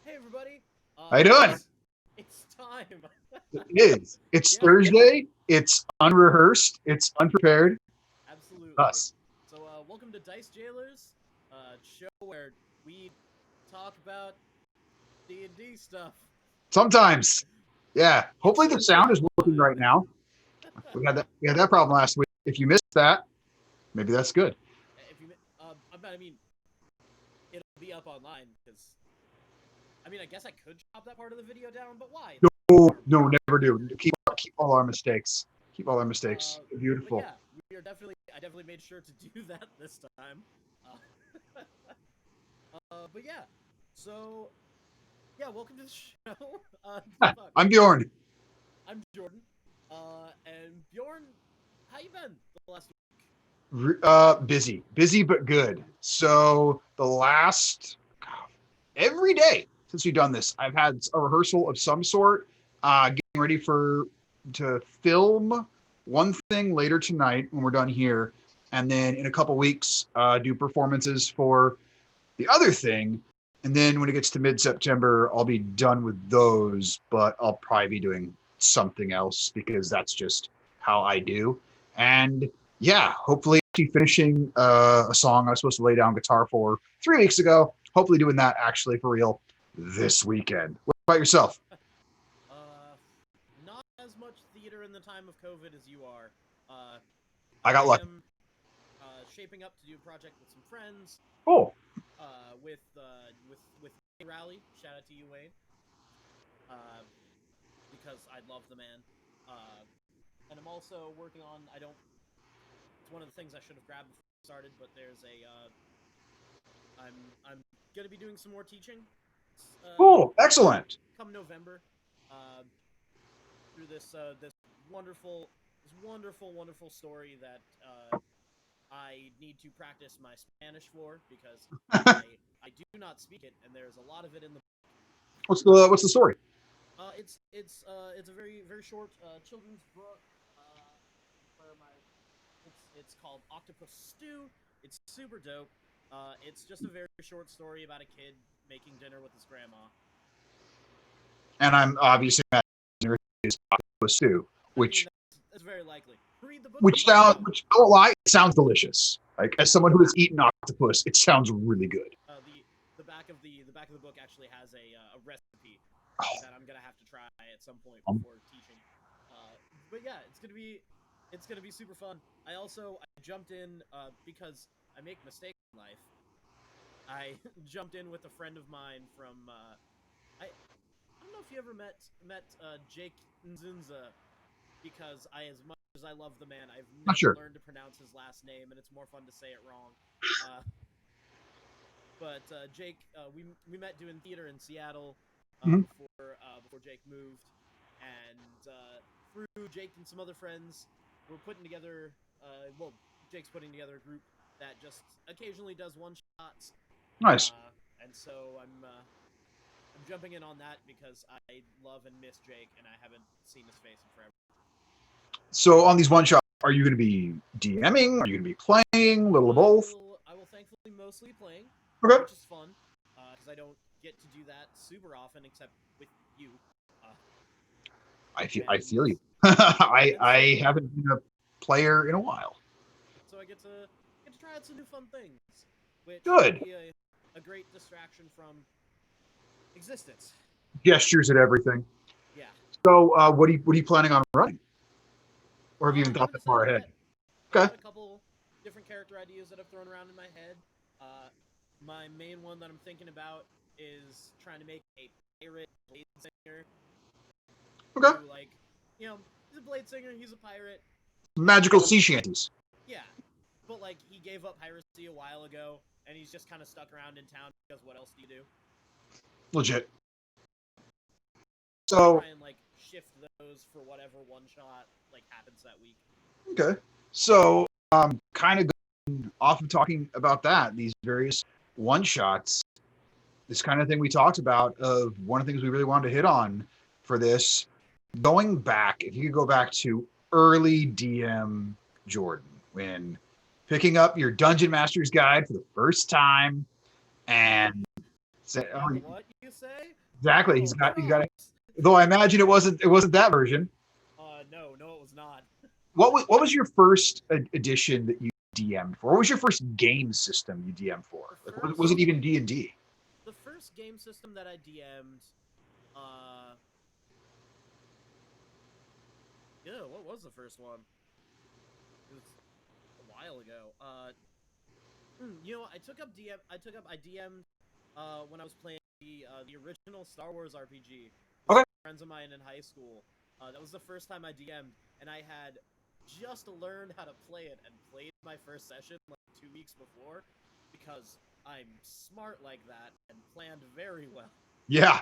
Hey everybody! How you doing? It's time. It is. It's Yeah, Thursday. It's unrehearsed. It's unprepared. absolutely. Us. So, welcome to Dice Jailers, show where we talk about D&D stuff. Sometimes. Yeah. It's Hopefully the sound is working fine. right now. We had that problem last week. If you missed that, maybe that's good. If you, I mean, it'll be up online because, I guess I could chop that part of the video down, but why? No, no, never do. Keep all our mistakes. Keep all our mistakes. But Beautiful. yeah, I definitely made sure to do that this time. But yeah, so yeah, welcome to the show. I'm Bjorn. I'm Jordan. And Bjorn, how you been the last week? Busy but good. So the last every day since we've done this, I've had a rehearsal of some sort, getting ready to film one thing later tonight when we're done here, and then in a couple weeks, do performances for the other thing. And then when it gets to mid-September, I'll be done with those, but I'll probably be doing something else because that's just how I do. And yeah, hopefully actually finishing a song I was supposed to lay down guitar for 3 weeks ago. Hopefully doing that actually for real this weekend. What about yourself? Not as much theater in the time of COVID as you are. I got lucky. am shaping up to do a project with some friends. Oh, With Rally. Shout out to you, Wayne. Because I love the man. And I'm also working on. It's one of the things I should have grabbed before I started, but there's a. I'm gonna be doing some more teaching. cool, excellent. Come November, through this wonderful story that I need to practice my Spanish for because I do not speak it, and there's a lot of it in the. What's the story? It's a very short children's book. It's called Octopus Stew. It's super dope. It's just a very short story about a kid making dinner with his grandma. And I'm obviously is Octopus Stew, which that's very likely. Read the book. Which don't lie, it sounds delicious. Like as someone who has eaten octopus, it sounds really good. The back of the book actually has a recipe that I'm gonna have to try at some point before teaching. But yeah, it's gonna be super fun. I jumped in because I make mistakes in life. I jumped in with a friend of mine from I don't know if you ever met Jake Nzunza, because as much as I love the man, I've never learned to pronounce his last name, and it's more fun to say it wrong. But Jake, we met doing theater in Seattle before Jake moved, and through Jake and some other friends, we're putting together. Jake's putting together a group that just occasionally does one shots. Nice. And so I'm jumping in on that because I love and miss Jake, and I haven't seen his face in forever. So on these one shots, are you going to be DMing? Are you going to be playing? A little of both? I will thankfully mostly playing, okay, which is fun because I don't get to do that super often except with you. I feel you. I haven't been a player in a while, so I get to try out some new fun things, which good. Will be a great distraction from existence. Gestures at everything. Yeah. So what are you planning on running? Or have you even thought that far ahead? Okay. I've got a couple different character ideas that I've thrown around in my head. My main one that I'm thinking about is trying to make a pirate blade singer. Okay. Who, he's a blade singer, he's a pirate. Magical sea shanties. Yeah. But, he gave up piracy a while ago, and he's just kind of stuck around in town because what else do you do? Legit. So... try and, shift those for whatever one shot, happens that week. Okay. So, kind of going off of talking about that, these various one-shots, this kind of thing we talked about, of one of the things we really wanted to hit on for this, going back, if you could go back to early DM Jordan, when picking up your Dungeon Master's Guide for the first time and what you you say? Exactly. Oh, He's got. gross. Though I imagine it wasn't that version. No, it was not. What was your first edition that you DM'd for? What was your first game system you DM'd for? Like, was it even D&D? The first game system that I DM'd, yeah, what was the first one? It was a while ago. I DM'd when I was playing the original Star Wars RPG with Okay. some friends of mine in high school. That was the first time I DM'd, and I had just learned how to play it and played my first session like 2 weeks before because I'm smart like that and planned very well. Yeah,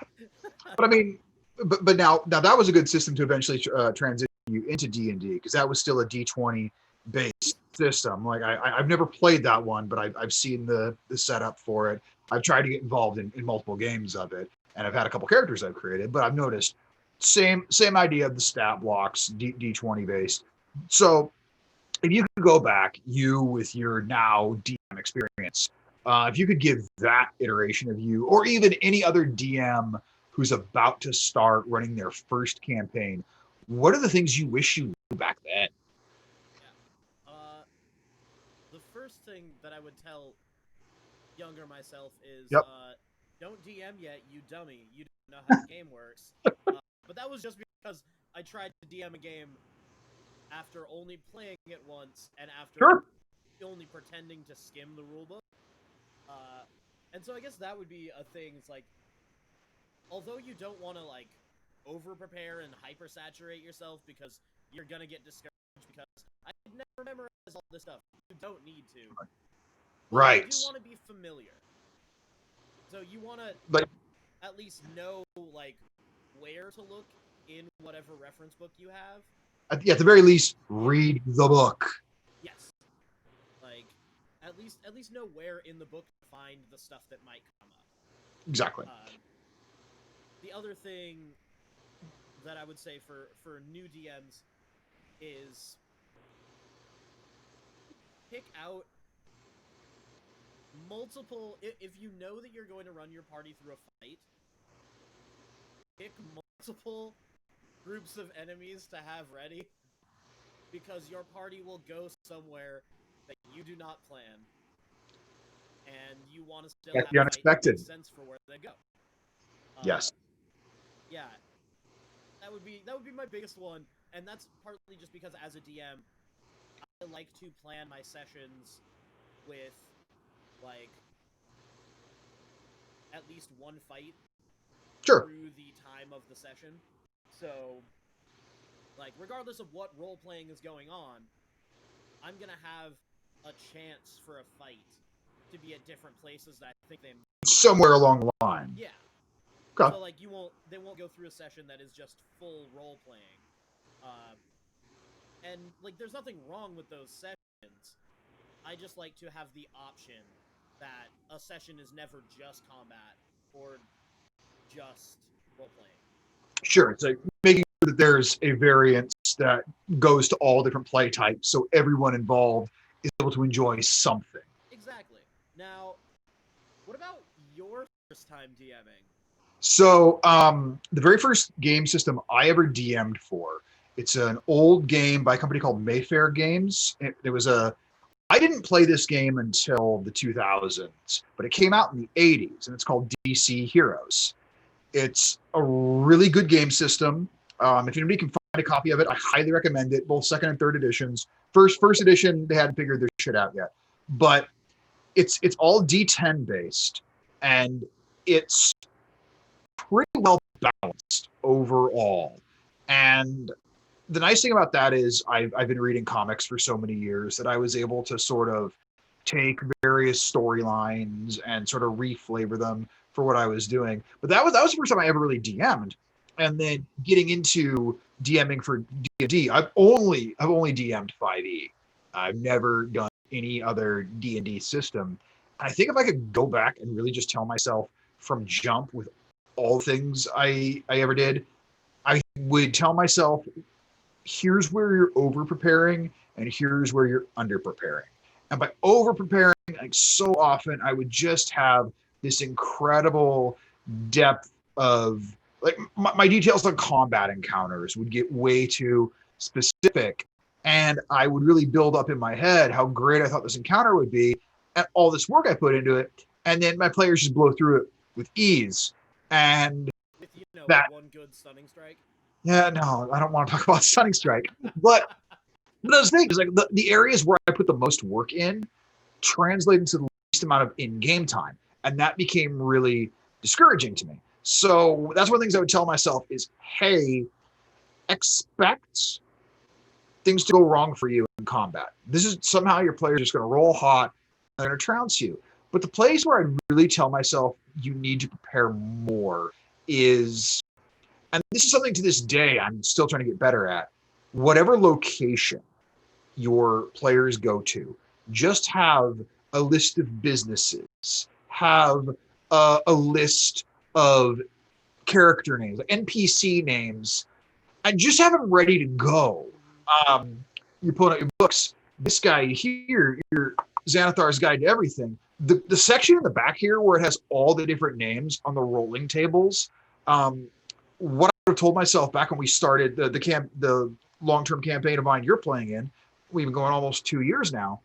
but I mean, but now that was a good system to eventually transition you into D&D because that was still a D20 based system. Like I've never played that one, but I've seen the setup for it. I've tried to get involved in multiple games of it, and I've had a couple characters I've created. But I've noticed same idea of the stat blocks, D20 based. So if you could go back, you with your now DM experience, if you could give that iteration of you, or even any other DM who's about to start running their first campaign, what are the things you wish you knew back then? Yeah. The first thing that I would tell younger myself is, Yep. don't DM yet, you dummy. You don't know how the game works. But that was just because I tried to DM a game after only playing it once and after Sure. only pretending to skim the rulebook. And so I guess that would be a thing. It's like, although you don't want to like over prepare and hyper saturate yourself because you're gonna get discouraged because I could never memorize all this stuff. You don't need to. Right. You do want to be familiar. So you want to Like, at least know like where to look in whatever reference book you have. at the very least, read the book. Yes. Like at least know where in the book to find the stuff that might come up. Exactly. The other thing that I would say for new DMs is pick out multiple. If you know that you're going to run your party through a fight, pick multiple groups of enemies to have ready, because your party will go somewhere that you do not plan, and you want to still That's have the a unexpected. fight that makes sense for where they go. Yes. Yeah, that would be my biggest one, and that's partly just because as a DM, I like to plan my sessions with like at least one fight Sure. through the time of the session. So, like, regardless of what role playing is going on, I'm gonna have a chance for a fight to be at different places that I think they somewhere along the line. Yeah. Okay. So like they won't go through a session that is just full role playing. And like there's nothing wrong with those sessions. I just like to have the option that a session is never just combat or just role playing. Sure. It's like making sure that there's a variance that goes to all different play types so everyone involved is able to enjoy something. Exactly. Now, what about your first time DMing? So the very first game system I ever DM'd for, it's an old game by a company called Mayfair Games. I didn't play this game until the 2000s, but it came out in the 80s, and it's called DC Heroes. It's a really good game system. If anybody can find a copy of it, I highly recommend it, both second and third editions. First edition, they hadn't figured their shit out yet. But it's all D10 based, and it's pretty well balanced overall. And the nice thing about that is I've been reading comics for so many years that I was able to sort of take various storylines and sort of reflavor them for what I was doing. But that was the first time I ever really DM'd. And then getting into DMing for D&D, I've only DM'd 5e. I've never done any other D&D system. And I think if I could go back and really just tell myself from jump with all things I ever did, I would tell myself, here's where you're over preparing and here's where you're under preparing. And by over preparing, like so often, I would just have this incredible depth of like my details on combat encounters would get way too specific, and I would really build up in my head how great I thought this encounter would be and all this work I put into it, and then my players just blow through it with ease. And With that, one good stunning strike. yeah, no, I don't want to talk about stunning strike, but those things like the areas where I put the most work in translate into the least amount of in-game time, and that became really discouraging to me. So that's one of the things I would tell myself is, hey, expect things to go wrong for you in combat. This is somehow your players are just going to roll hot and they're going to trounce you. But the place where I really tell myself you need to prepare more is, and this is something to this day I'm still trying to get better at, whatever location your players go to, just have a list of businesses, have a list of character names, like NPC names, and just have them ready to go. You're pulling out your books. This guy here, your Xanathar's Guide to Everything. The section in the back here where it has all the different names on the rolling tables. What I told myself back when we started the long-term campaign of mine you're playing in, we've been going almost 2 years now.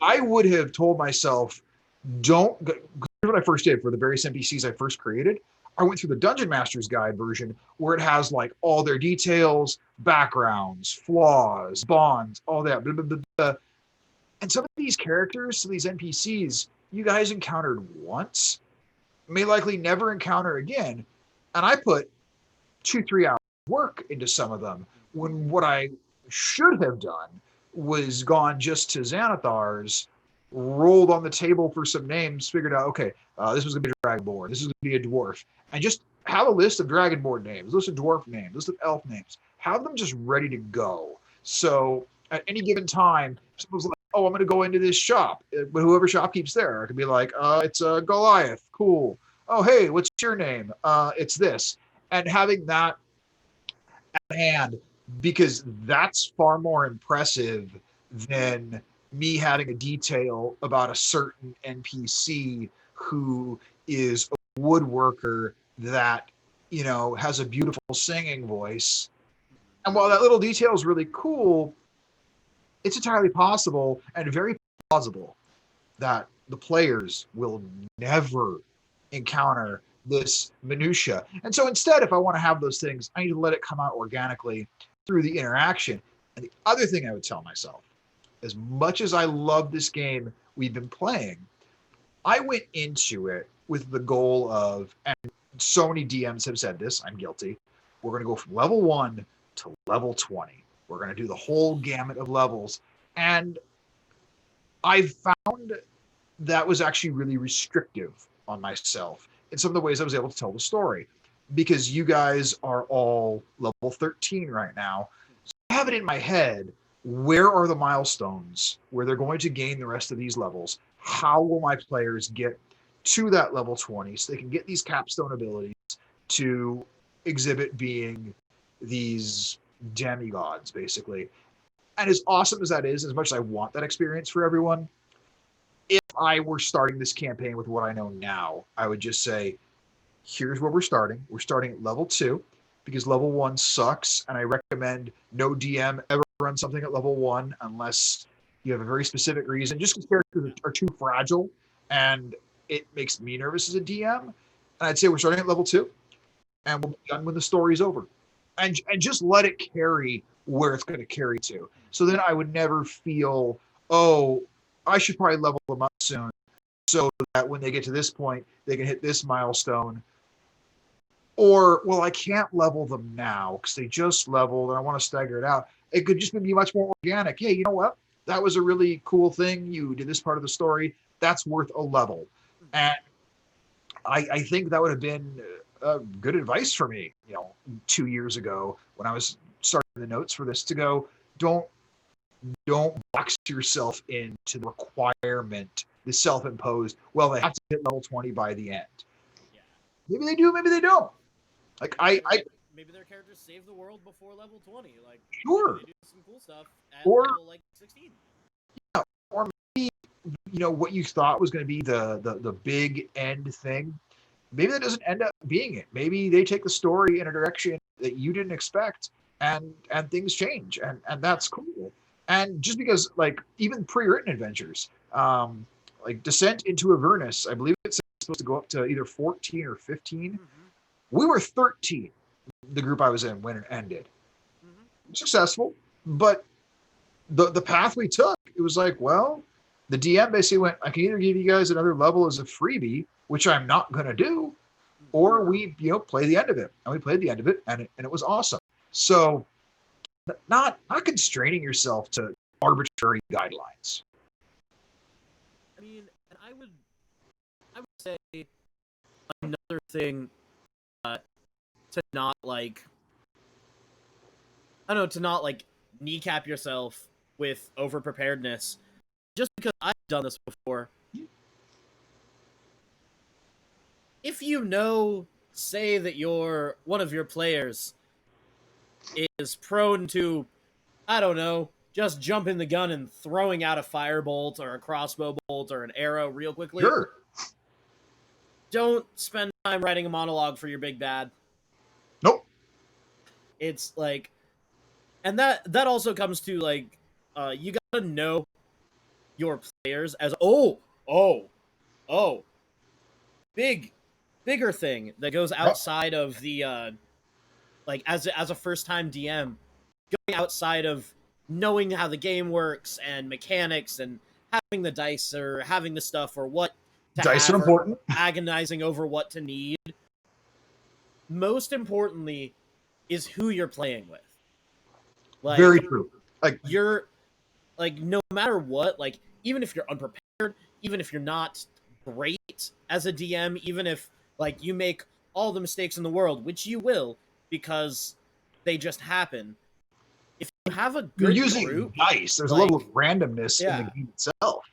I would have told myself, don't. Here's what I first did for the various NPCs I first created. I went through the Dungeon Master's Guide version where it has like all their details, backgrounds, flaws, bonds, all that. Blah, blah, blah, blah. And some of these characters, some of these NPCs, you guys encountered once, may likely never encounter again. And I put 2-3 hours work into some of them when what I should have done was gone just to Xanathar's, rolled on the table for some names, figured out, okay, this was going to be a Dragonborn, this is going to be a dwarf, and just have a list of Dragonborn names, list of dwarf names, list of elf names. Have them just ready to go. So at any given time, someone's like, oh, I'm going to go into this shop. But whoever shopkeeps there, it could be like, it's Goliath. Cool. Oh, hey, what's your name? It's this. And having that at hand, because that's far more impressive than me having a detail about a certain NPC who is a woodworker that, has a beautiful singing voice. And while that little detail is really cool, it's entirely possible and very plausible that the players will never encounter this minutia. And so instead, if I want to have those things, I need to let it come out organically through the interaction. And the other thing I would tell myself, as much as I love this game we've been playing, I went into it with the goal of, and so many DMs have said this, I'm guilty, we're going to go from level 1 to level 20. We're going to do the whole gamut of levels. And I found that was actually really restrictive on myself in some of the ways I was able to tell the story, because you guys are all level 13 right now. So I have it in my head, where are the milestones where they're going to gain the rest of these levels? How will my players get to that level 20 so they can get these capstone abilities to exhibit being these demigods, basically? And as awesome as that is, as much as I want that experience for everyone, if I were starting this campaign with what I know now, I would just say, here's where we're starting. We're starting at level 2 because level 1 sucks, and I recommend no DM ever run something at level 1 unless you have a very specific reason, just because characters are too fragile and it makes me nervous as a DM. And I'd say we're starting at level 2 and we'll be done when the story's over. And just let it carry where it's going to carry to. So then I would never feel, oh, I should probably level them up soon so that when they get to this point, they can hit this milestone. Or, well, I can't level them now because they just leveled and I want to stagger it out. It could just be much more organic. Hey, you know what? That was a really cool thing. You did this part of the story. That's worth a level. And I think that would have been good advice for me, 2 years ago when I was starting the notes for this, to go, don't box yourself into the requirement, the self-imposed, well, they have to hit level 20 by the end. Yeah. Maybe they do, maybe they don't. Like maybe their characters save the world before level 20. Like, sure, they do some cool stuff at or level like 16. Yeah, or maybe what you thought was going to be the big end thing maybe that doesn't end up being it. Maybe they take the story in a direction that you didn't expect, and things change, and that's cool. And just because, like, even pre-written adventures, like Descent into Avernus, I believe it's supposed to go up to either 14 or 15. Mm-hmm. We were 13, the group I was in, when it ended. Mm-hmm. Successful, but the path we took, it was like, well, the DM basically went, I can either give you guys another level as a freebie, which I'm not going to do, or we, play the end of it. And we played the end of it, and it was awesome. So not constraining yourself to arbitrary guidelines. I mean, and I would say another thing, to not like, I don't know, to not like kneecap yourself with over preparedness, just because I've done this before. If say that one of your players is prone to, I don't know, just jumping the gun and throwing out a firebolt or a crossbow bolt or an arrow real quickly. Sure. Don't spend time writing a monologue for your big bad. Nope. It's like, and that also comes to like, you gotta know your players as bigger thing that goes outside of the like as a first time DM, going outside of knowing how the game works and mechanics and having the dice or having the stuff or what to dice have are important. Agonizing over what to need. Most importantly is who you're playing with. Like, very true. Like, you're like, no matter what, like, even if you're unprepared, even if you're not great as a DM, even if like you make all the mistakes in the world, which you will because they just happen. If you have a good you're using group, dice, there's like, a level of randomness in the yeah. game itself.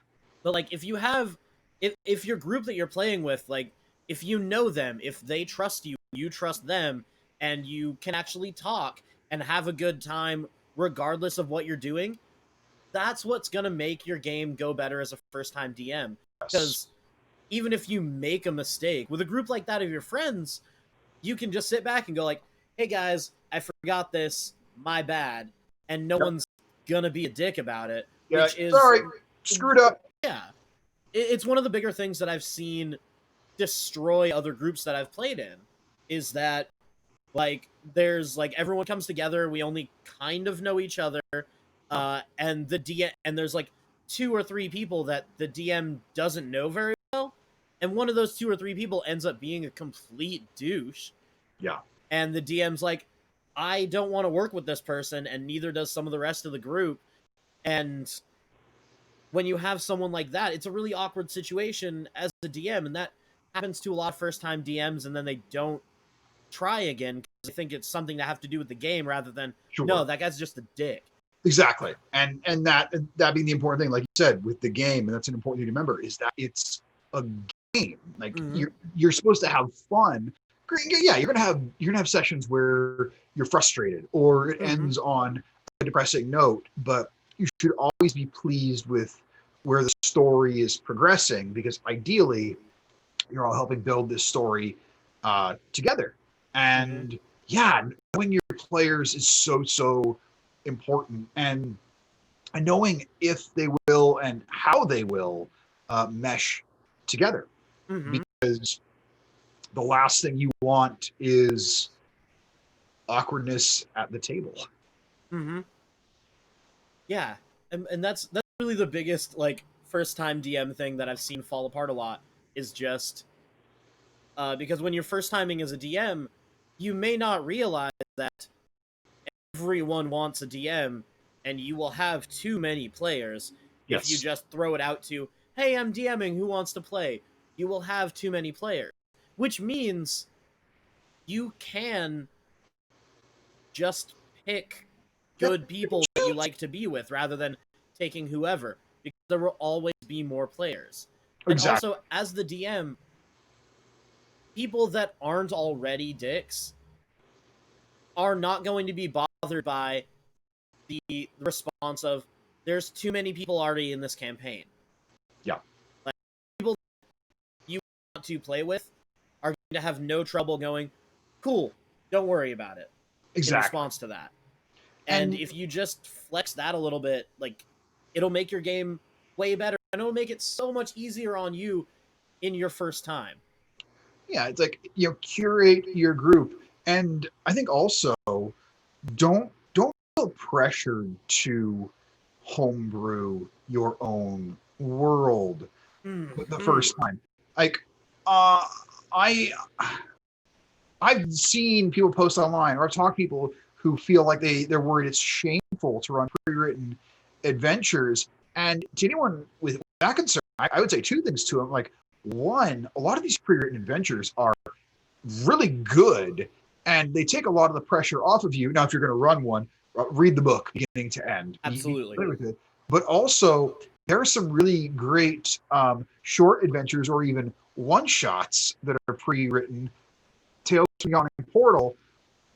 But like, if you have, if your group that you're playing with, like, if you know them, if they trust you, you trust them, and you can actually talk and have a good time regardless of what you're doing, that's what's gonna make your game go better as a first-time DM. Because even if you make a mistake with a group like that of your friends, you can just sit back and go like, "Hey guys, I forgot this. My bad," and no one's gonna be a dick about it. Yeah, which is sorry, screwed up. Yeah, it's one of the bigger things that I've seen destroy other groups that I've played in. Is that like there's like everyone comes together, we only kind of know each other, and the DM, and there's like 2 or 3 people that the DM doesn't know very well, and one of those 2 or 3 people ends up being a complete douche. Yeah. And the DM's like, I don't want to work with this person, and neither does some of the rest of the group. And when you have someone like that, it's a really awkward situation as a DM, and that happens to a lot of first-time DMs, and then they don't try again because they think it's something to have to do with the game rather than, no, that guy's just a dick. Exactly. And that being the important thing, like you said, with the game, and that's an important thing to remember, is that it's a game. Like, you're supposed to have fun. Yeah, you're gonna have sessions where you're frustrated or it ends on a depressing note, but you should always be pleased with where the story is progressing, because ideally you're all helping build this story together. And yeah, knowing your players is so important, and knowing if they will and how they will mesh together, because the last thing you want is awkwardness at the table. Yeah, and that's really the biggest like first time DM thing that I've seen fall apart a lot, is just because when you're first timing as a DM, you may not realize that everyone wants a DM, and you will have too many players. If you just throw it out to, hey, I'm DMing, who wants to play? You will have too many players, which means you can just pick good people that you like to be with rather than taking whoever, because there will always be more players. And also, as the DM, people that aren't already dicks are not going to be bothered by the response of, there's too many people already in this campaign. Yeah. Like, people you want to play with are going to have no trouble going, cool, don't worry about it, in Exactly. response to that. And if you just flex that a little bit, like, it'll make your game way better, and it'll make it so much easier on you in your first time. Yeah, it's like, curate your group. And I think also don't feel pressured to homebrew your own world the first time. Like, I I've seen people post online, or I've talked to people who feel like they're worried it's shameful to run pre-written adventures. And to anyone with that concern, I would say two things to them. Like, one, a lot of these pre-written adventures are really good, and they take a lot of the pressure off of you. Now, if you're going to run one, read the book beginning to end. Absolutely. Play with it. But also, there are some really great short adventures or even one-shots that are pre-written. Tales from Yawning Portal.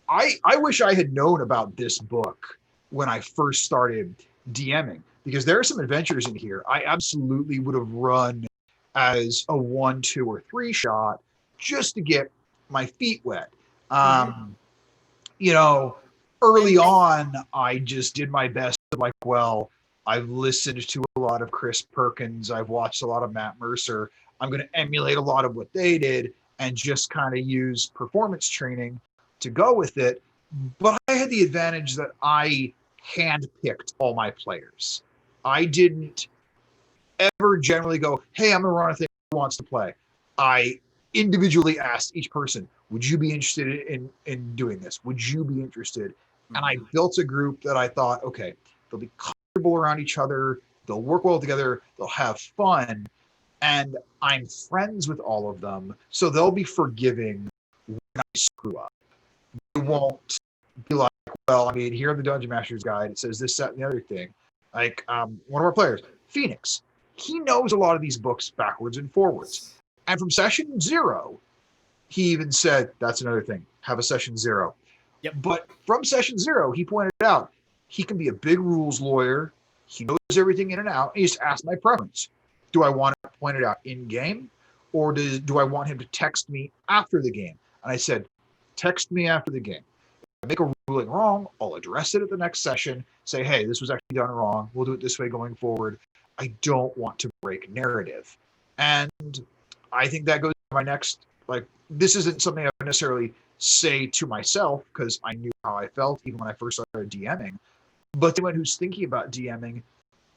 I wish I had known about this book when I first started DMing, because there are some adventures in here I absolutely would have run as a 1, 2, or 3 shot just to get my feet wet. Early on, I just did my best. Like, well, I've listened to a lot of Chris Perkins. I've watched a lot of Matt Mercer. I'm going to emulate a lot of what they did and just kind of use performance training to go with it. But I had the advantage that I handpicked all my players. I didn't ever generally go, hey, I'm going to run a thing who wants to play. I individually asked each person, would you be interested in doing this? Would you be interested? And I built a group that I thought, okay, they'll be comfortable around each other. They'll work well together. They'll have fun. And I'm friends with all of them, so they'll be forgiving when I screw up. They won't be like, well, I mean, here in the Dungeon Master's Guide, it says this, that, and the other thing. Like, one of our players, Phoenix, he knows a lot of these books backwards and forwards. And from session 0, he even said, that's another thing, have a session 0. Yep. But from session 0, he pointed out, he can be a big rules lawyer. He knows everything in and out. He just asked my preference. Do I want to point it out in game, or do I want him to text me after the game? And I said, text me after the game. If I make a ruling wrong, I'll address it at the next session. Say, hey, this was actually done wrong. We'll do it this way going forward. I don't want to break narrative. And I think that goes to my next, like, this isn't something I would necessarily say to myself because I knew how I felt even when I first started DMing. But anyone who's thinking about DMing,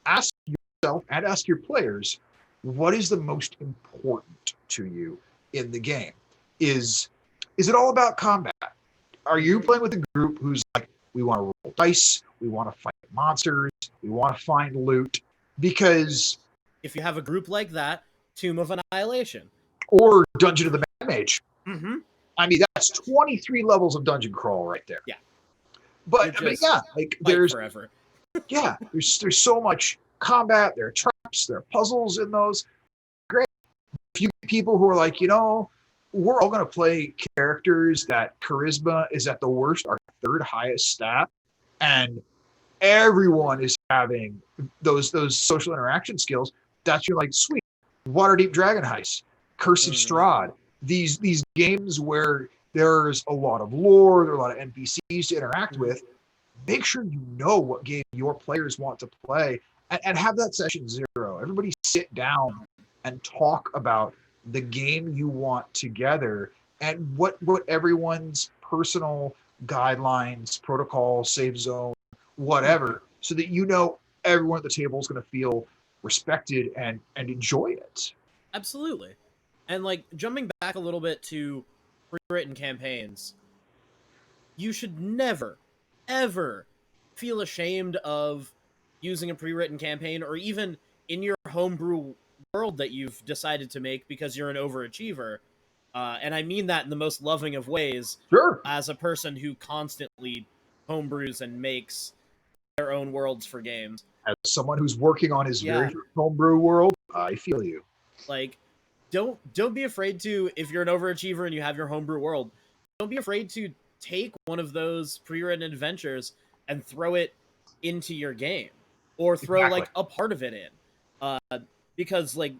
ask yourself and ask your players, what is the most important to you in the game? Is it all about combat? Are you playing with a group who's like, we want to roll dice, we want to fight monsters, we want to find loot? Because if you have a group like that, Tomb of Annihilation or Dungeon of the Mad Mage. Mm-hmm. I mean, that's 23 levels of dungeon crawl right there. Yeah. But yeah, like there's forever. Yeah, there's so much combat, there are traps, there are puzzles in those. Great. A few people who are like, we're all going to play characters that charisma is at the worst, our 3rd highest stat, and everyone is having those social interaction skills. That's you're like, sweet. Waterdeep Dragon Heist, Curse of Strahd, these games where there's a lot of lore, there are a lot of NPCs to interact with. Make sure you know what game your players want to play and have that session 0. Everybody sit down and talk about the game you want together and what everyone's personal guidelines, protocol, save zone, whatever, so that everyone at the table is going to feel respected and enjoy it. Absolutely. And like jumping back a little bit to pre-written campaigns, you should never, ever feel ashamed of using a pre-written campaign or even in your homebrew world that you've decided to make because you're an overachiever. And I mean that in the most loving of ways. Sure. As a person who constantly homebrews and makes their own worlds for games. As someone who's working on his very first homebrew world, I feel you. Like, don't be afraid to, if you're an overachiever and you have your homebrew world, don't be afraid to take one of those pre-written adventures and throw it into your game, or throw like a part of it in, because like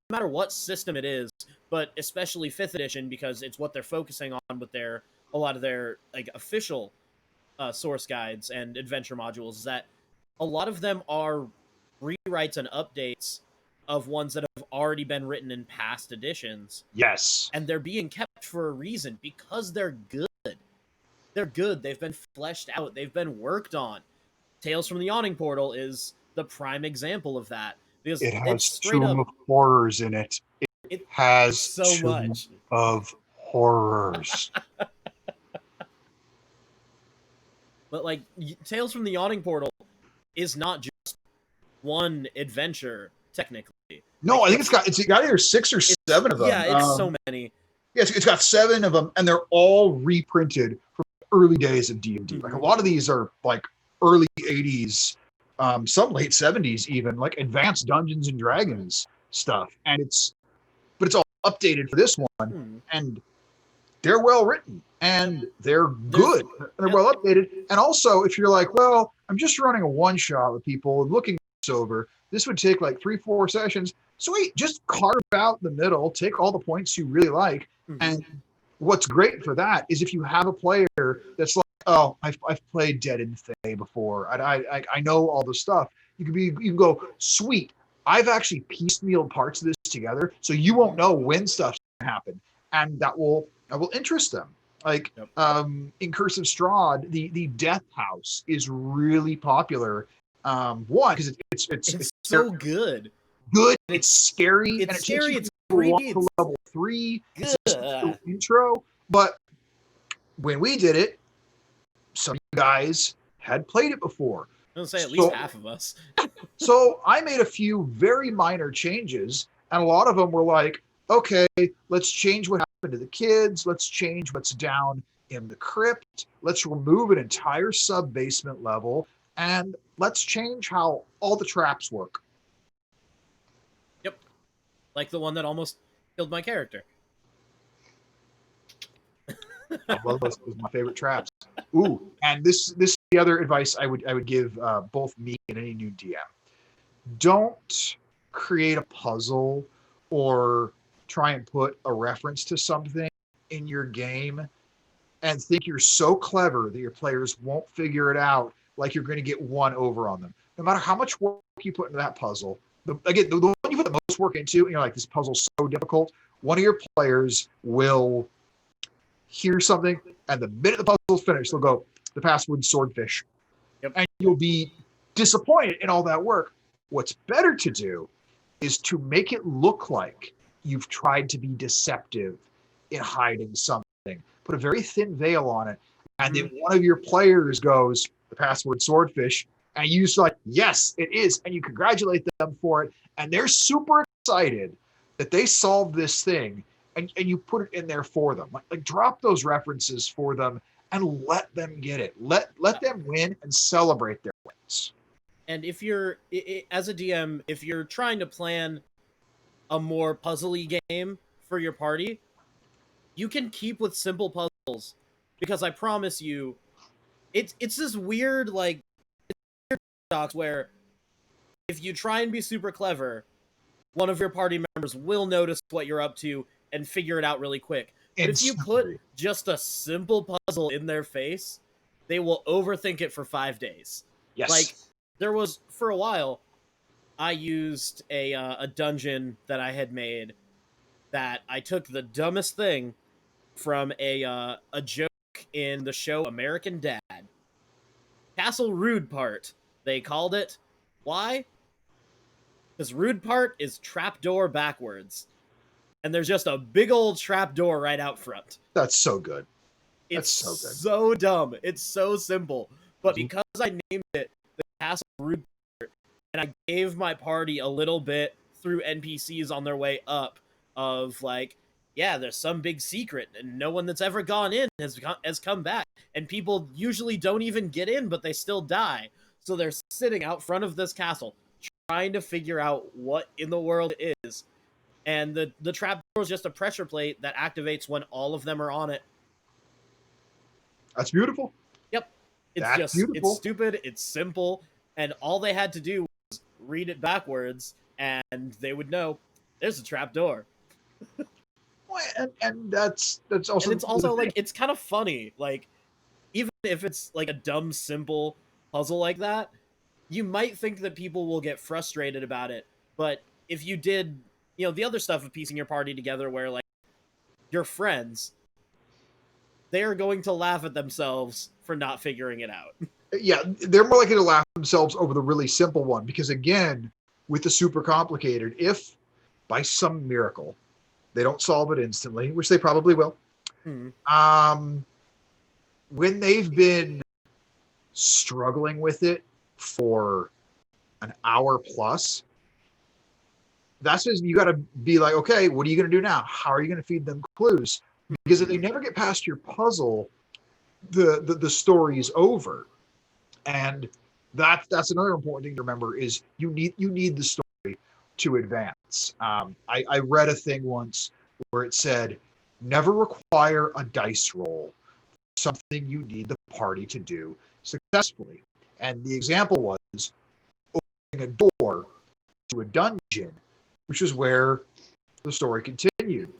matter what system it is, but especially 5th edition, because it's what they're focusing on with a lot of their like official source guides and adventure modules, is that a lot of them are rewrites and updates of ones that have already been written in past editions. Yes. And they're being kept for a reason, because they're good. They're good. They've been fleshed out. They've been worked on. Tales from the Yawning Portal is the prime example of that. Because It has it's straight Tomb up of Horrors in it. It has so Tomb much of Horrors. But like Tales from the Yawning Portal is not just one adventure technically. No, like, I think it's got either 6 or 7 of them. Yeah, it's so many. Yes, it's got 7 of them, and they're all reprinted from early days of D&D. Mm-hmm. Like a lot of these are like early 80s, some late 70s even, like advanced Dungeons and Dragons stuff. And it's all updated for this one, and they're well written and they're good. They're well updated. And also, if you're like, well, I'm just running a one shot with people and looking this over, this would take like 3-4 sessions. Sweet, just carve out the middle, take all the points you really like. And what's great for that is if you have a player that's like, oh, I've played Dead and Thay before, I know all the stuff. You can go, sweet, I've actually piecemealed parts of this together, so you won't know when stuff's gonna happen, and that will interest them. Like in Curse of Strahd, the Death House is really popular. One, because it's so good. It's scary. It's scary. It's creepy. To level 3. It's an intro. But when we did it, some guys had played it before. I was gonna say at least half of us. So I made a few very minor changes, and a lot of them were like, okay, let's change what happened to the kids. Let's change what's down in the crypt. Let's remove an entire sub-basement level, and let's change how all the traps work. Yep. Like the one that almost killed my character. Well, those was my favorite traps. Ooh, and this is the other advice I would give both me and any new DM. Don't create a puzzle or try and put a reference to something in your game and think you're so clever that your players won't figure it out, like you're going to get one over on them. No matter how much work you put into that puzzle, the one you put the most work into, and you're like, this puzzle's so difficult, one of your players will hear something, and the minute the puzzle's finished, they'll go, the password's swordfish. Yep. And you'll be disappointed in all that work. What's better to do is to make it look like you've tried to be deceptive in hiding something. Put a very thin veil on it, and then one of your players goes, the password swordfish, and you just like, yes, it is, and you congratulate them for it, and they're super excited that they solved this thing, and you put it in there for them. Like drop those references for them and let them get it. Let them win and celebrate their wins. And if you're, as a DM, if you're trying to plan a more puzzly game for your party, you can keep with simple puzzles, because I promise you, it's this weird, like, paradox where if you try and be super clever, one of your party members will notice what you're up to and figure it out really quick. But if you put just a simple puzzle in their face, they will overthink it for 5 days. Yes. Like, there was, for a while, I used a dungeon that I had made that I took the dumbest thing from a joke in the show American Dad. Castle Rude Part, they called it. Why? Because Rude Part is trapdoor backwards. And there's just a big old trapdoor right out front. That's so good. It's so good. So dumb. It's so simple. But because I named it the Castle Rude Part, and I gave my party a little bit through NPCs on their way up of like, yeah, there's some big secret and no one that's ever gone in has come back. And people usually don't even get in, but they still die. So they're sitting out front of this castle trying to figure out what in the world it is. And the trapdoor is just a pressure plate that activates when all of them are on it. That's beautiful. Yep. It's stupid, it's simple, and all they had to do was read it backwards, and they would know. there's a trap door. And that's also, And it's also like, it's kind of funny. Like, even if it's like a dumb, simple puzzle like that, you might think that people will get frustrated about it. But if you did, the other stuff of piecing your party together where, like, your friends, they're going to laugh at themselves for not figuring it out. yeah, they're more likely to laugh themselves over the really simple one, because again, with the super complicated, if by some miracle they don't solve it instantly, which they probably will, when they've been struggling with it for an hour plus, that's just, you got to be like, okay, what are you going to do now? How are you going to feed them clues? Because if they never get past your puzzle, the story is over. And that's another important thing to remember, is you need the story to advance. I read a thing once where it said, never require a dice roll for something you need the party to do successfully. And the example was opening a door to a dungeon, which is where the story continued.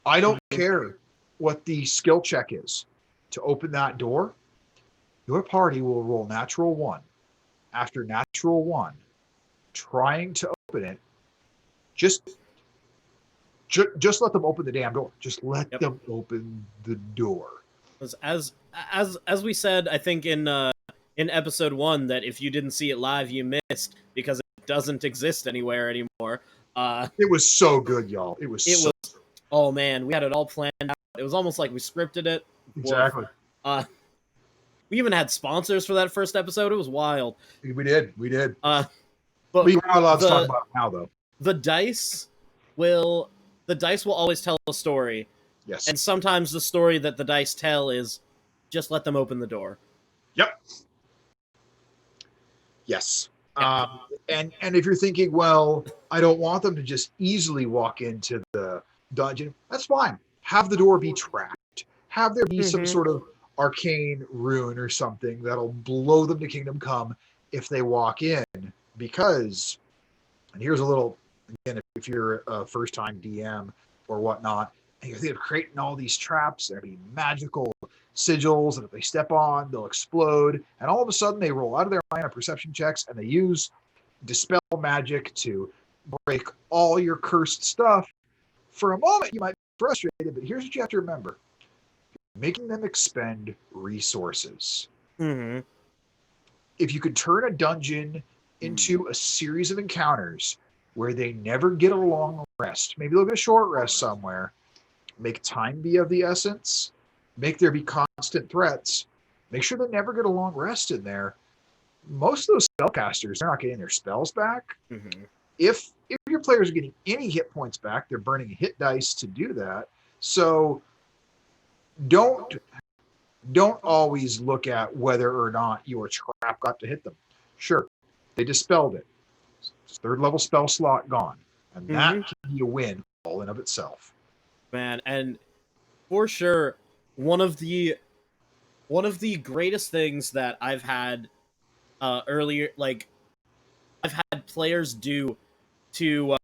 I don't care what the skill check is to open that door. Your party will roll natural 1. After natural 1, trying to open it, just let them open the damn door. Just let them open the door. As we said, I think in episode 1, that if you didn't see it live, you missed, because it doesn't exist anywhere anymore. It was so good, y'all. It was. Oh man, we had it all planned out. It was almost like we scripted it. Exactly. We even had sponsors for that first episode. It was wild. We did. But we're not allowed to talk about it now, though. The dice will always tell a story. Yes. And sometimes the story that the dice tell is just let them open the door. Yep. Yes. And if you're thinking, well, I don't want them to just easily walk into the dungeon, that's fine. Have the door be trapped. Have there be some sort of arcane rune or something that'll blow them to Kingdom Come if they walk in. Because, and here's a little, again, if you're a first-time DM or whatnot, and you're thinking of creating all these traps, there'll be magical sigils, and if they step on, they'll explode, and all of a sudden they roll out of their mind on perception checks, and they use Dispel Magic to break all your cursed stuff. For a moment, you might be frustrated, but here's what you have to remember. Making them expend resources. Mm-hmm. If you could turn a dungeon into a series of encounters where they never get a long rest, maybe they'll get a short rest somewhere, make time be of the essence, make there be constant threats, make sure they never get a long rest in there. Most of those spellcasters, they're not getting their spells back. If your players are getting any hit points back, they're burning a hit dice to do that. So don't always look at whether or not your trap got to hit them. Sure, they dispelled it. Third level spell slot gone. And that can be a win all in of itself. Man, and for sure, one of the greatest things that I've had earlier, like, I've had players do to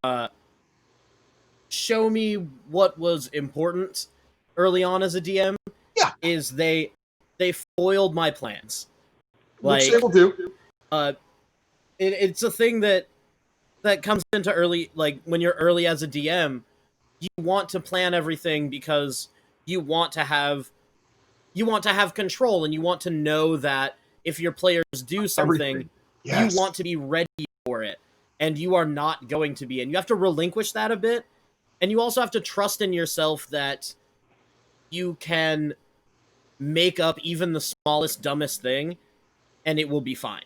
show me what was important early on as a DM, is they foiled my plans. Like, which they will do. It's a thing that comes into early, like, when you're early as a DM, you want to plan everything because you want to have control, and you want to know that if your players do something, you want to be ready for it, and you are not going to be, and you have to relinquish that a bit, and you also have to trust in yourself that you can make up even the smallest, dumbest thing, and it will be fine.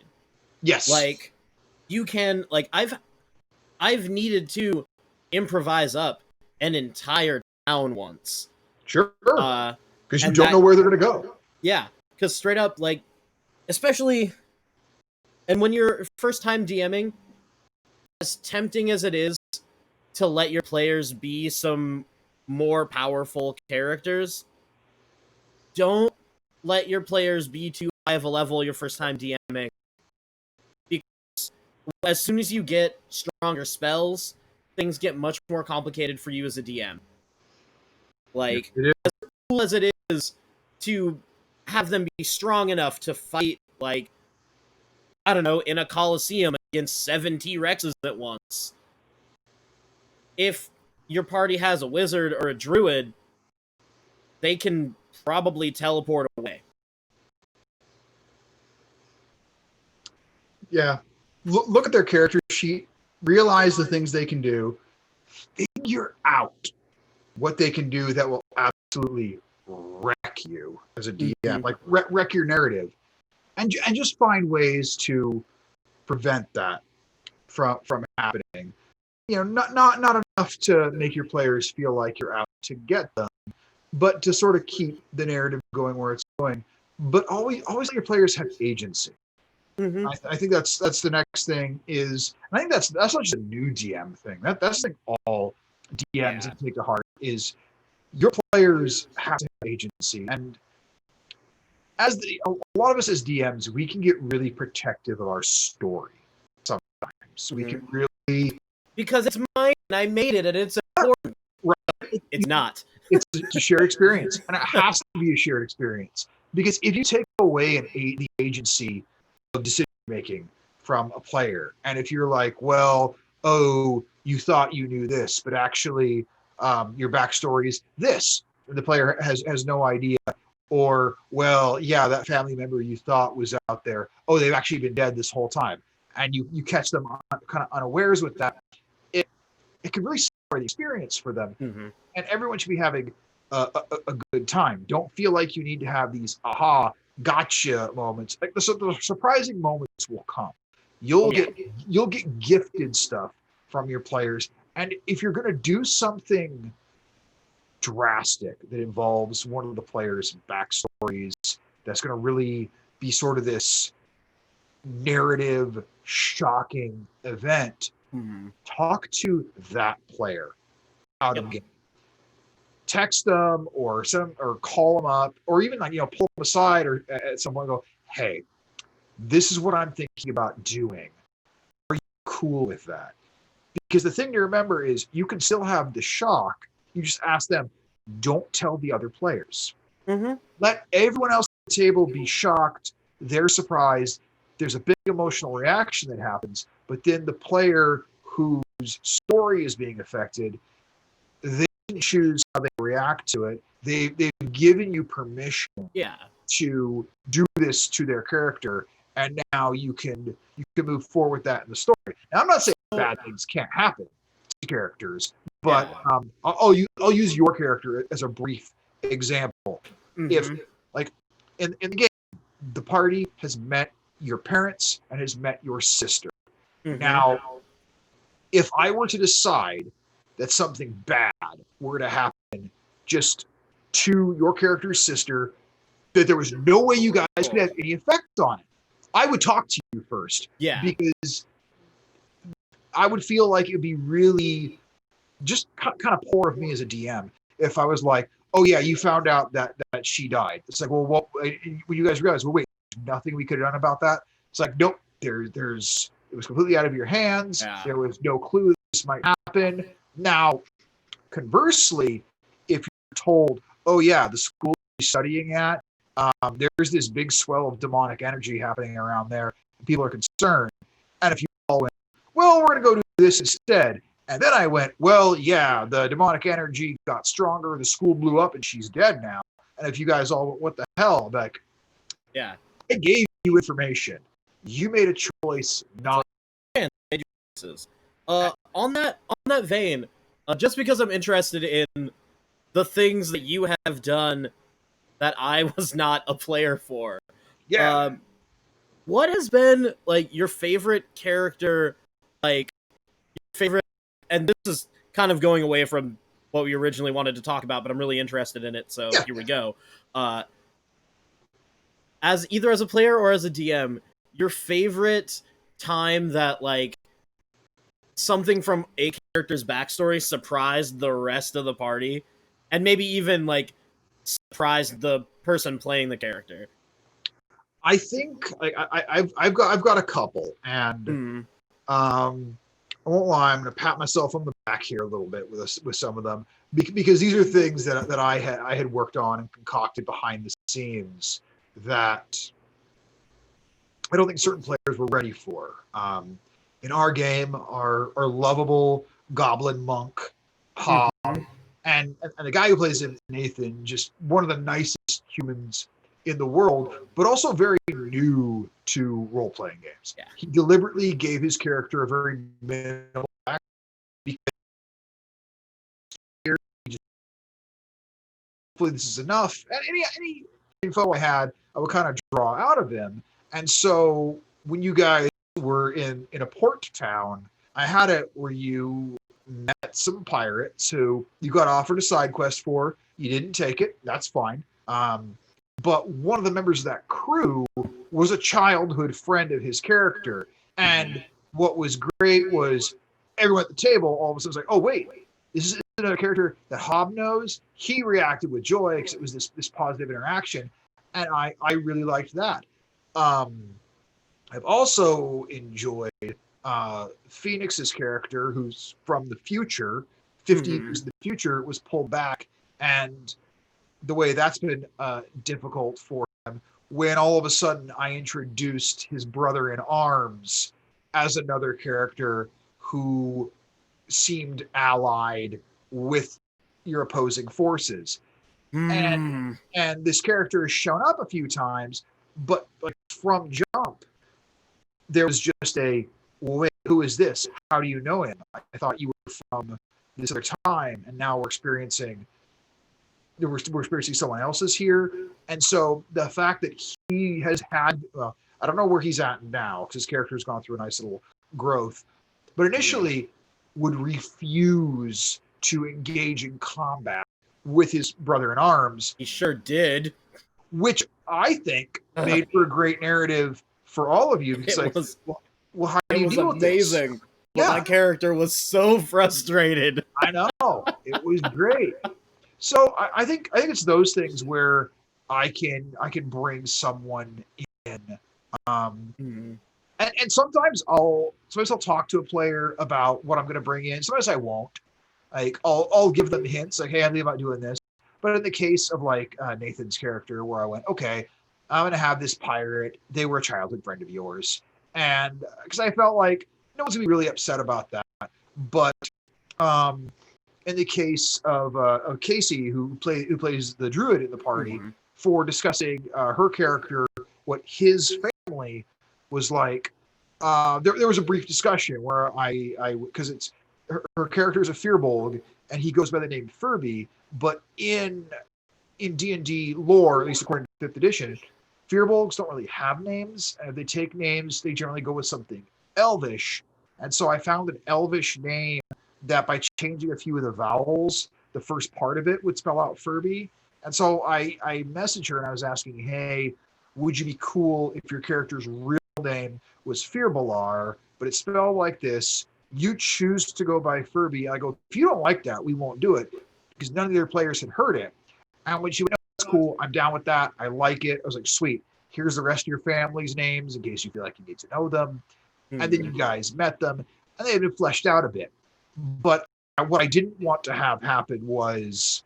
Yes. Like, you can, like, I've needed to improvise up an entire town once. Sure. Because you don't know where they're going to go. Yeah, because straight up, like, especially, and when you're first time DMing, as tempting as it is to let your players be some more powerful characters, don't let your players be too high of a level your first time DMing. Because as soon as you get stronger spells, things get much more complicated for you as a DM. Like, It is. as cool as it is to have them be strong enough to fight, like, I don't know, in a coliseum against 7 T-Rexes at once. If your party has a wizard or a druid, they can probably teleport away. Yeah. Look at their character sheet, realize the things they can do, figure out what they can do that will absolutely wreck you as a DM, like wreck your narrative, and just find ways to prevent that from happening. You know, not enough to make your players feel like you're out to get them, but to sort of keep the narrative going where it's going. But always let your players have agency. Mm-hmm. I think that's the next thing is, and I think that's not just a new DM thing. That's the thing all DMs take to heart is your players have to have agency. And as a lot of us as DMs, we can get really protective of our story sometimes. We can really, because it's mine and I made it and it's important. Right. It's not. It's a shared experience, and it has to be a shared experience, because if you take away the agency of decision making from a player, and if you're like, well, oh, you thought you knew this, but actually your backstory is this, and the player has no idea, or, well, yeah, that family member you thought was out there, oh, they've actually been dead this whole time, and you catch them kind of unawares with that, it can really spoil the experience for them. And everyone should be having a good time. Don't feel like you need to have these aha, gotcha moments. Like the surprising moments will come. You'll get gifted stuff from your players, and if you're going to do something drastic that involves one of the players' backstories, that's going to really be sort of this narrative, shocking event. Talk to that player out of game. Text them or call them up, or even pull them aside or at some point go, hey, this is what I'm thinking about doing. Are you cool with that? Because the thing to remember is you can still have the shock. You just ask them, don't tell the other players. Let everyone else at the table be shocked. They're surprised. There's a big emotional reaction that happens, but then the player whose story is being affected, they can choose how they react to it. They've given you permission to do this to their character, and now you can move forward with that in the story. Now, I'm not saying bad things can't happen to characters, but I'll use your character as a brief example. If, like, in the game, the party has met your parents and has met your sister. Now, if I were to decide that something bad were to happen just to your character's sister, that there was no way you guys could have any effect on it, I would talk to you first. Because I would feel like it would be really just kind of poor of me as a DM if I was like, oh yeah, you found out that she died. It's like, well, what, when you guys realize, well, wait, there's nothing we could have done about that. It's like, nope, there's it was completely out of your hands. There was no clue this might happen. Now, conversely, if you're told, oh yeah, the school you're studying at, there's this big swell of demonic energy happening around there, people are concerned, and if you all went, well, we're going to go do this instead, and then I went, well, yeah, the demonic energy got stronger, the school blew up, and she's dead now, and if you guys all went, what the hell, like, I gave you information. You made a choice not. On that vein, just because I'm interested in the things that you have done that I was not a player for. What has been like your favorite character, like your favorite, and this is kind of going away from what we originally wanted to talk about, but I'm really interested in it, so here we go. As either as a player or as a DM, your favorite time that like something from a character's backstory surprised the rest of the party, and maybe even like surprised the person playing the character. I think I've got a couple, and I won't lie, I'm going to pat myself on the back here a little bit with some of them because these are things that I had worked on and concocted behind the scenes that I don't think certain players were ready for. In our game, our lovable goblin monk, Hog, and the guy who plays him, Nathan, just one of the nicest humans in the world, but also very new to role-playing games. Yeah. He deliberately gave his character a very minimal back because hopefully this is enough. And any info I had, I would kind of draw out of him. And so when you guys were in a port town, I had it where you met some pirates who you got offered a side quest for. You didn't take it. That's fine. But one of the members of that crew was a childhood friend of his character. And what was great was everyone at the table all of a sudden was like, oh, wait, this is another character that Hob knows. He reacted with joy because it was this positive interaction. And I really liked that. I've also enjoyed Phoenix's character, who's from the future, 50 years in the future, was pulled back. And the way that's been difficult for him when all of a sudden I introduced his brother in arms as another character who seemed allied with your opposing forces. And this character has shown up a few times, but like from jump, there was just a, wait, who is this? How do you know him? I thought you were from this other time, and now we're experiencing someone else's here. And so the fact that he has had, well, I don't know where he's at now because his character's gone through a nice little growth, but initially would refuse to engage in combat with his brother in arms. He sure did. Which I think made for a great narrative for all of you. Because well, how do you deal with this? It was amazing. Yeah. My character was so frustrated. I know. It was great. So I think it's those things where I can bring someone in. And sometimes I'll talk to a player about what I'm going to bring in. Sometimes I won't. Like I'll give them hints like, hey, I'm thinking about doing this. But in the case of like Nathan's character, where I went, okay, I'm going to have this pirate. They were a childhood friend of yours, and because I felt like no one's going to be really upset about that. But in the case of Casey, who plays the druid in the party, for discussing her character, what his family was like, there was a brief discussion where I because it's her character is a Firbolg, and he goes by the name Furby, but in D&D lore, at least according to 5th edition, Firbolgs don't really have names, and if they take names, they generally go with something Elvish. And so I found an Elvish name that by changing a few of the vowels, the first part of it would spell out Furby. And so I messaged her and I was asking, hey, would you be cool if your character's real name was Firbalar, but it's spelled like this? You choose to go by Furby. I go, if you don't like that, we won't do it, because none of the other players had heard it. And when she went, that's cool, I'm down with that, I like it. I was like, sweet, here's the rest of your family's names in case you feel like you need to know them. And then you guys met them, and they had been fleshed out a bit. But what I didn't want to have happen was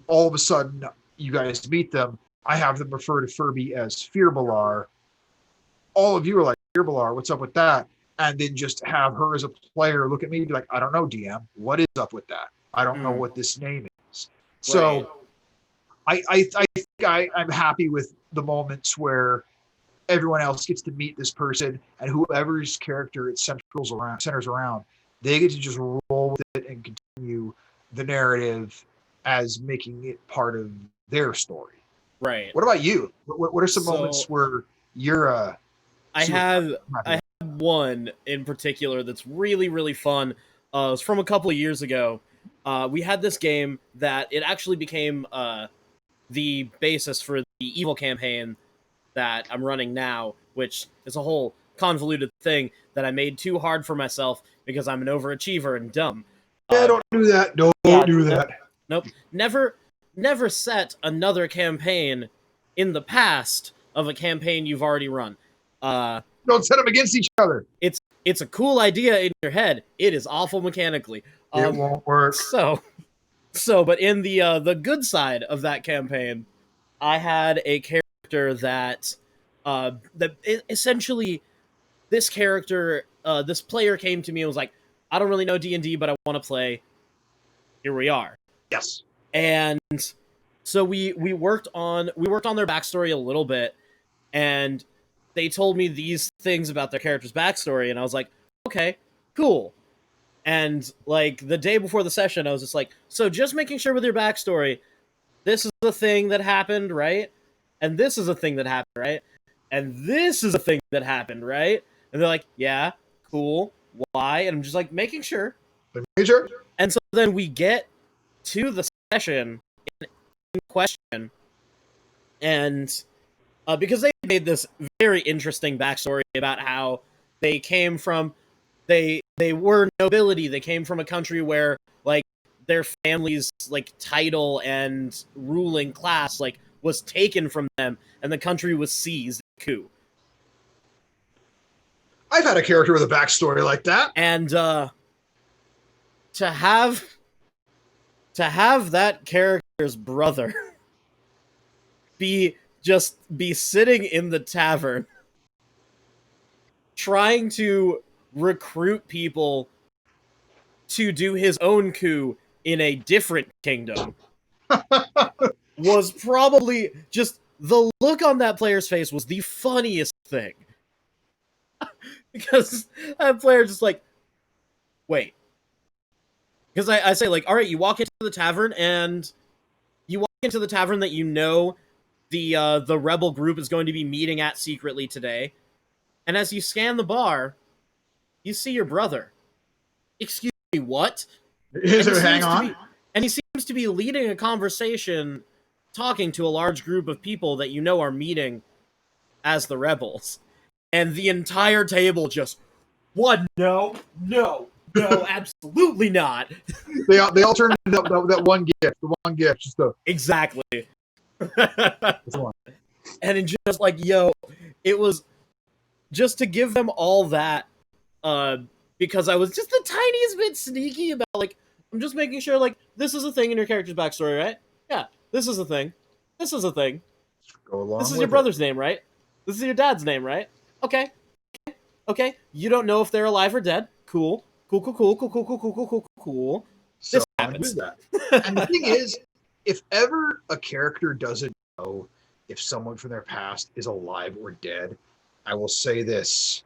all of a sudden you guys meet them, I have them refer to Furby as Firbalar. All of you are like, Firbalar, what's up with that? And then just have her as a player look at me and be like, I don't know, DM, what is up with that? I don't know what this name is. So I think I'm happy with the moments where everyone else gets to meet this person, and whoever's character it centers around, they get to just roll with it and continue the narrative as making it part of their story. Right. What about you? What are some moments where you're I had one in particular that's really, really fun. It was from a couple of years ago. We had this game that it actually became the basis for the evil campaign that I'm running now, which is a whole convoluted thing that I made too hard for myself because I'm an overachiever and dumb. Yeah, don't do that. Don't do that. Nope. Never set another campaign in the past of a campaign you've already run. Don't set them against each other. It's it's a cool idea in your head. It is awful mechanically. It won't work. But in the good side of that campaign, I had a character that essentially this character, this player came to me and was like, I don't really know D&D, but I want to play. Here we are. Yes. And so we worked on their backstory a little bit, and they told me these things about their character's backstory, and I was like, okay, cool. And like the day before the session, I was just like, so just making sure with your backstory, this is the thing that happened, right? And this is a thing that happened, right? And this is a thing that happened, right? And they're like, yeah, cool. Why? And I'm just like, making sure. Major. And so then we get to the session in question, and because they made this very interesting backstory about how they came from, they were nobility. They came from a country where like their family's like title and ruling class like was taken from them, and the country was seized in a coup. I've had a character with a backstory like that, and to have that character's brother be sitting in the tavern trying to recruit people to do his own coup in a different kingdom was probably just the look on that player's face was the funniest thing. Because that player just like, wait. Because I say like, all right, you walk into the tavern and you walk into the tavern that you know the rebel group is going to be meeting at secretly today. And as you scan the bar, you see your brother. Excuse me, what? Hang on. And he seems to be leading a conversation, talking to a large group of people that you know are meeting as the rebels. And the entire table just, what? No, absolutely not. They all turned into that one gift. The one gift, just the exactly. And it just like, yo, it was just to give them all that, because I was just the tiniest bit sneaky about like, I'm just making sure like this is a thing in your character's backstory, right? Yeah, this is a thing. This is a thing. Go along. This is your brother's name, right? This is your dad's name, right? Okay. You don't know if they're alive or dead. Cool. So this happens. Do that. And the thing is, if ever a character doesn't know if someone from their past is alive or dead, I will say this: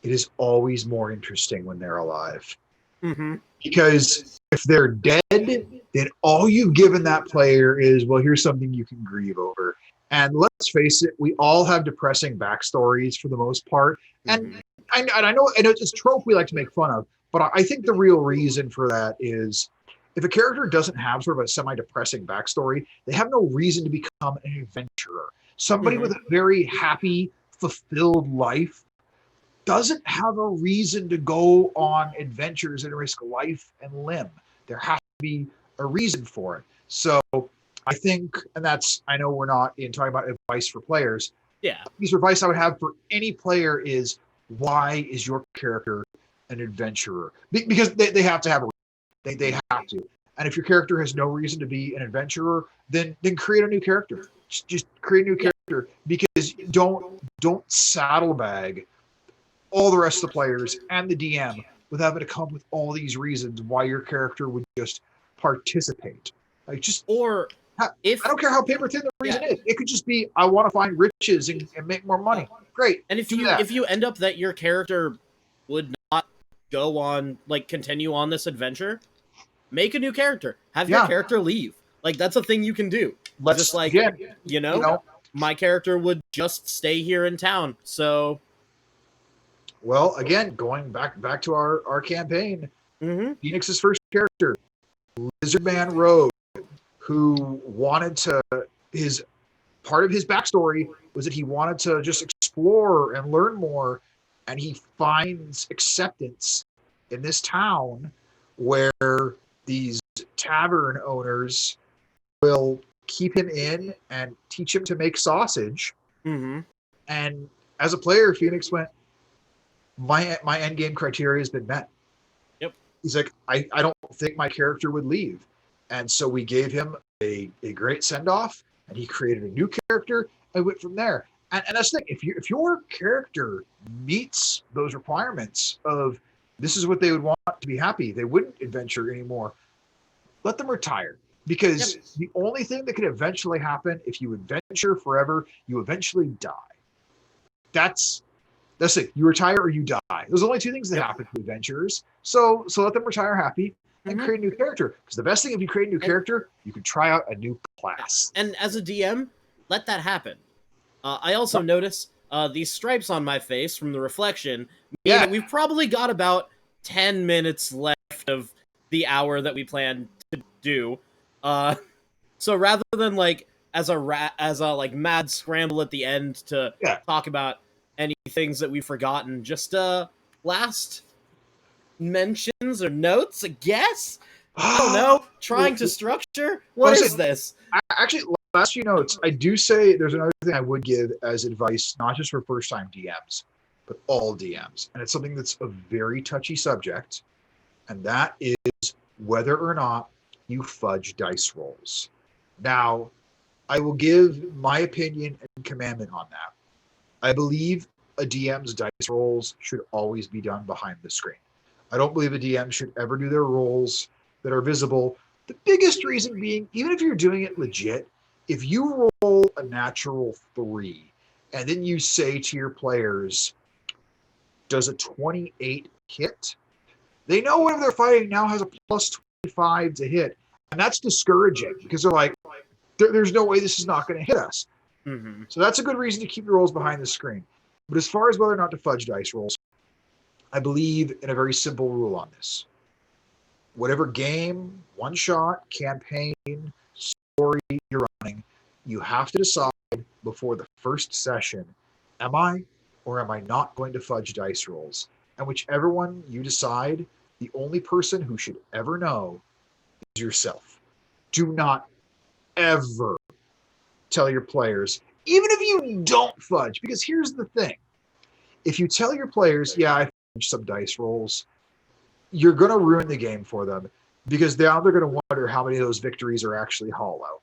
it is always more interesting when they're alive. Mm-hmm. Because if they're dead, then all you've given that player is, well, here's something you can grieve over. And let's face it, we all have depressing backstories for the most part. Mm-hmm. And I know it's a trope we like to make fun of, but I think the real reason for that is if a character doesn't have sort of a semi-depressing backstory, they have no reason to become an adventurer. Somebody with a very happy, fulfilled life doesn't have a reason to go on adventures and risk life and limb. There has to be a reason for it. So I think, and that's, I know we're not in talking about advice for players. Yeah. The piece of advice I would have for any player is, why is your character an adventurer? Because they have to have a reason. They have to. And if your character has no reason to be an adventurer, then create a new character. Just create a new character, because don't saddlebag all the rest of the players and the DM with having to come up with all these reasons why your character would just participate. Like I don't care how paper thin the reason is. It could just be, I want to find riches and make more money. Great. And if you end up that your character would not go on, like, continue on this adventure, make a new character. Have your character leave. Like, that's a thing you can do. Just like, you know, my character would just stay here in town. So, well, again, going back to our campaign, Phoenix's first character, Lizardman Rogue, who wanted to, part of his backstory was that he wanted to just explore and learn more, and he finds acceptance in this town where these tavern owners will keep him in and teach him to make sausage. And as a player, Phoenix went, my end game criteria has been met. Yep. He's like, I don't think my character would leave. And so we gave him a great send off, and he created a new character and went from there. And that's the thing, if your character meets those requirements of this is what they would want to be happy, they wouldn't adventure anymore. Let them retire. Because the only thing that could eventually happen if you adventure forever, you eventually die. That's it. You retire or you die. Those are only two things that happen to adventurers. So let them retire happy and create a new character. Because the best thing if you create a new character, you can try out a new class. And as a DM, let that happen. I also notice these stripes on my face from the reflection mean that we've probably got about 10 minutes left of the hour that we plan to do. So rather than like as a like mad scramble at the end to talk about any things that we've forgotten, just last mentions or notes, I guess. I don't know. Trying to structure. What is this? Actually, last few notes. I do say there's another thing I would give as advice, not just for first-time DMs, but all DMs, and it's something that's a very touchy subject, and that is whether or not you fudge dice rolls. Now, I will give my opinion and commandment on that. I believe a DM's dice rolls should always be done behind the screen. I don't believe a DM should ever do their rolls that are visible. The biggest reason being, even if you're doing it legit, if you roll a natural 3 and then you say to your players, does a 28 hit? They know whatever they're fighting now has a plus 25 to hit. And that's discouraging because they're like, there's no way this is not going to hit us. Mm-hmm. So that's a good reason to keep your rolls behind the screen. But as far as whether or not to fudge dice rolls, I believe in a very simple rule on this. Whatever game, one-shot, campaign, story you're running, you have to decide before the first session, am I or am I not going to fudge dice rolls? And whichever one you decide, the only person who should ever know is yourself. Do not ever tell your players, even if you don't fudge, because here's the thing. If you tell your players, yeah, I fudged some dice rolls, you're going to ruin the game for them because now they're going to wonder how many of those victories are actually hollow.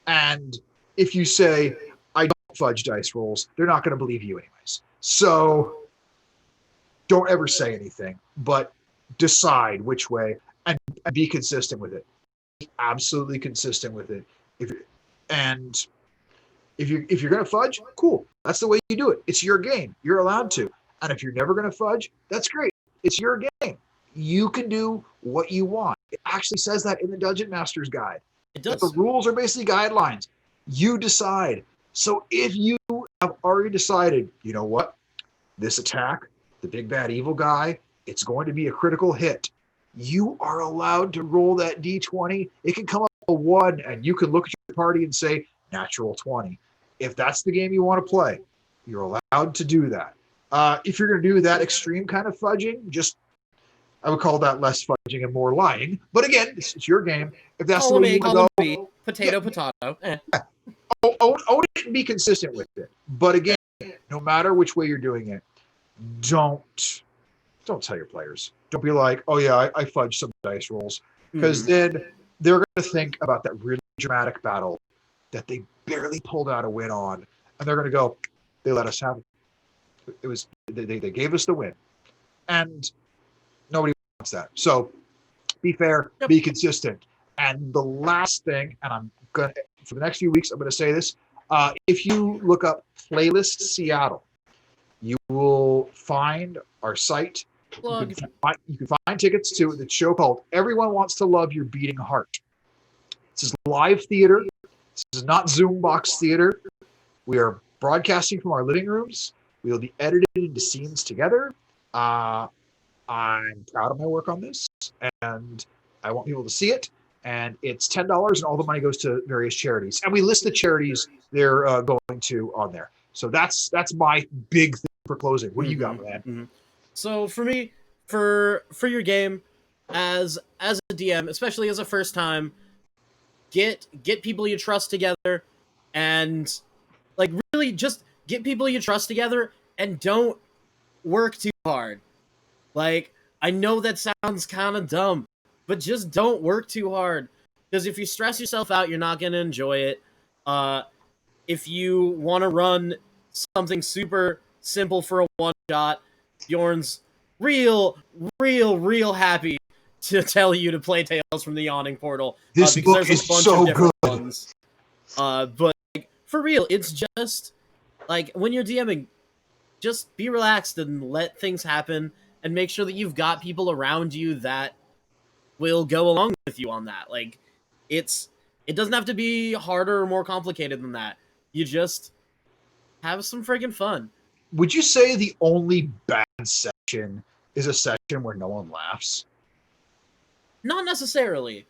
And if you say, I don't fudge dice rolls, they're not going to believe you anyways. So don't ever say anything, but decide which way and be consistent with it. Be absolutely consistent with it. If you're going to fudge, cool. That's the way you do it. It's your game. You're allowed to. And if you're never going to fudge, that's great. It's your game. You can do what you want. It actually says that in the Dungeon Master's Guide. It does. The rules are basically guidelines. You decide. So if you have already decided, you know what? This attack, the big bad evil guy, it's going to be a critical hit. You are allowed to roll that D20. It can come up a 1, and you can look at your party and say, natural 20. If that's the game you want to play, you're allowed to do that. If you're going to do that extreme kind of fudging, I would call that less fudging and more lying. But again, it's your game. If that's the way you want to go, potato. Own it and be consistent with it. But again, no matter which way you're doing it, don't tell your players. Don't be like, oh yeah, I fudged some dice rolls, because then they're going to think about that really dramatic battle that they barely pulled out a win on, and they're going to go, they let us have it. It was they gave us the win, and nobody wants that. So be fair, be consistent. And the last thing, and I'm gonna for the next few weeks, I'm going to say this: if you look up Playlist Seattle, you will find our site. You can find tickets to the show called "Everyone Wants to Love Your Beating Heart." This is live theater. This is not Zoom box theater. We are broadcasting from our living rooms. We will be edited into scenes together. I'm proud of my work on this, and I want people to see it. And it's $10, and all the money goes to various charities. And we list the charities they're going to on there. So that's my big thing for closing. What do you got, man? Mm-hmm. So for me, for your game, as a DM, especially as a first time, get people you trust together, and like really just get people you trust together, and don't work too hard. Like, I know that sounds kind of dumb, but just don't work too hard. Because if you stress yourself out, you're not going to enjoy it. If you want to run something super simple for a one-shot, Bjorn's real happy to tell you to play Tales from the Yawning Portal. This because book there's is a bunch so of different good. ones. But like, for real, it's just like when you're DMing, just be relaxed and let things happen, and make sure that you've got people around you that will go along with you on that. Like, it doesn't have to be harder or more complicated than that. You just have some friggin' fun. Would you say the only bad session is a session where no one laughs? Not necessarily.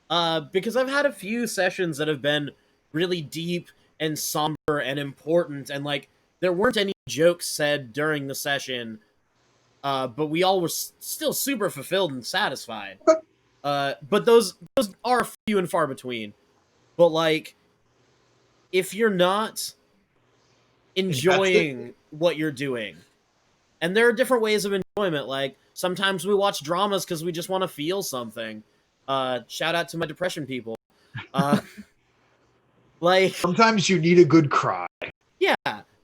Because I've had a few sessions that have been really deep and somber and important, and like there weren't any jokes said during the session, but we all were still super fulfilled and satisfied. But those are few and far between. But like, if you're not enjoying what you're doing, and there are different ways of enjoyment. Like, sometimes we watch dramas because we just want to feel something. Shout out to my depression people. Like, sometimes you need a good cry. Yeah,